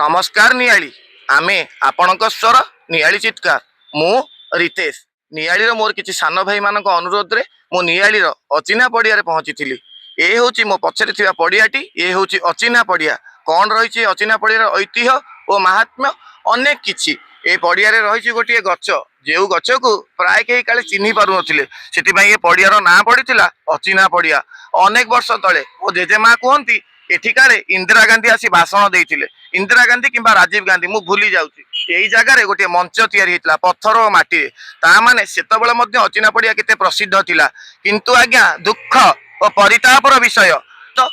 नमस्कार नियाली आमे आपणक स्वर नियाली चित्कार मु रितेश नियालीर मोर किसी सान भाई मान अनुरोध रे मु नियालीर अचिन्हा पड़िया पहुंची थी। ये हूँ मो पछरे थिबा पड़ियाटी ये हूँ अचिन्हा पड़िया। कौन रही अचिन्हा पड़ियार ऐतिह्य और महात्म्य अनेक किछि। ए पड़िया रही गोटे गच जो गच को प्राय कहीं काले चिन्ह पार नथिले से पड़ियार ना पड़ी अचिन्हा पड़िया। अनेक वर्ष तले मो जेजेमा कहती एठी काले इंदिरा गांधी आसी भाषण देइथिले। इंदिरा गांधी किंबा राजीव गांधी मु भूली जाउची। एई जगार गोटे मंच तैयारी होता पत्थर और माटी ता माने सेतबेले मध्य अचिन्हा पड़िया केते प्रसिद्ध थिला। किंतु आज्ञा दुख और परितापर विषय तो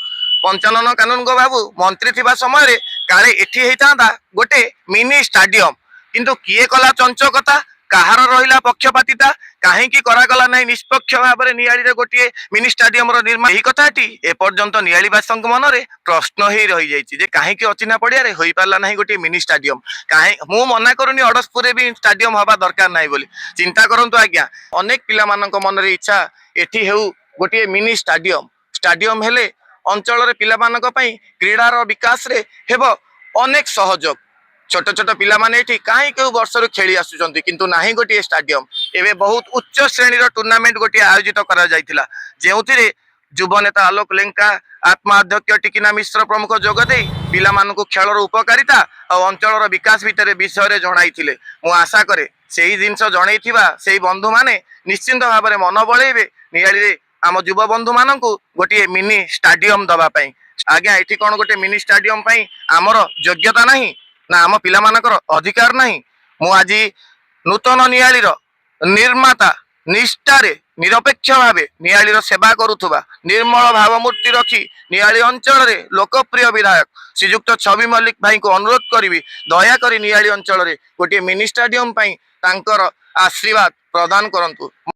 पंचानन कानून गो बाबू मंत्री थिबा समय काले एठी हेइतांदा गोटे मिनी स्टाडियम किंतु किए कला चंचकता कहार रहिला पक्षपातिता कहीं करागला ना निष्पक्ष भाव में नियाली गोटे मिनी स्टाडियम निर्माण यही कथाटी एपर्यंत नियालीवासी मन में प्रश्न ही रही जाइए कहीं अचिन्हा पड़िया हो पारा ना गोटे मिनी स्टाडियम। कहीं मु मना करूनी अड़सपुर भी स्टाडियम हवा दरकार ना बोली चिंता करंतु आज्ञा। अनेक पिला मन रे इच्छा एठी हेउ गोटे मिनी स्टाडियम स्टाडियम हेले अंचल पिला क्रीडार विकास रे हेबो अनेक सहयोग। छोट छोट पिला माने एठी कहीं के वर्ष खेली आसुचंती किंतु नाही गोटे स्टाडियम एवं बहुत उच्च श्रेणी टूर्नामेंट गोटे आयोजित करा जायतिला जेउथिरे युव नेता आलोक लेंका आत्मा अध्यक्ष टिकिना मिश्र प्रमुख जोगदे पिला मानकु खेलर उपकारिता और अंचल विकास भितर विषय जणाइथिले। मु आशा करे सेही जिनस जणैथिबा सेही बंधु माने निश्चिंत भाव में मन बळैबे नियाली रे आम युव बंधु मानकु गोटे मिनी स्टाडियम दबा पई। आज्ञा एठी कोन गोटे मिनी स्टाडियम पई आमर योग्यता नाही ना आम पिला मानकर अधिकार नहीं। मु आज नूतन नियालीर निर्माता निष्ठारे निरपेक्ष भावे नियालीर सेवा करुथुबा निर्मल भावमूर्ति रखी नियाली अंचल रे लोकप्रिय विधायक श्रीजुक्त छवि मल्लिक भाई को अनुरोध करी दयाकोरी नियाली अंचल रे गोटे मिनी स्टाडियम पई तांकर आशीर्वाद प्रदान करंतु।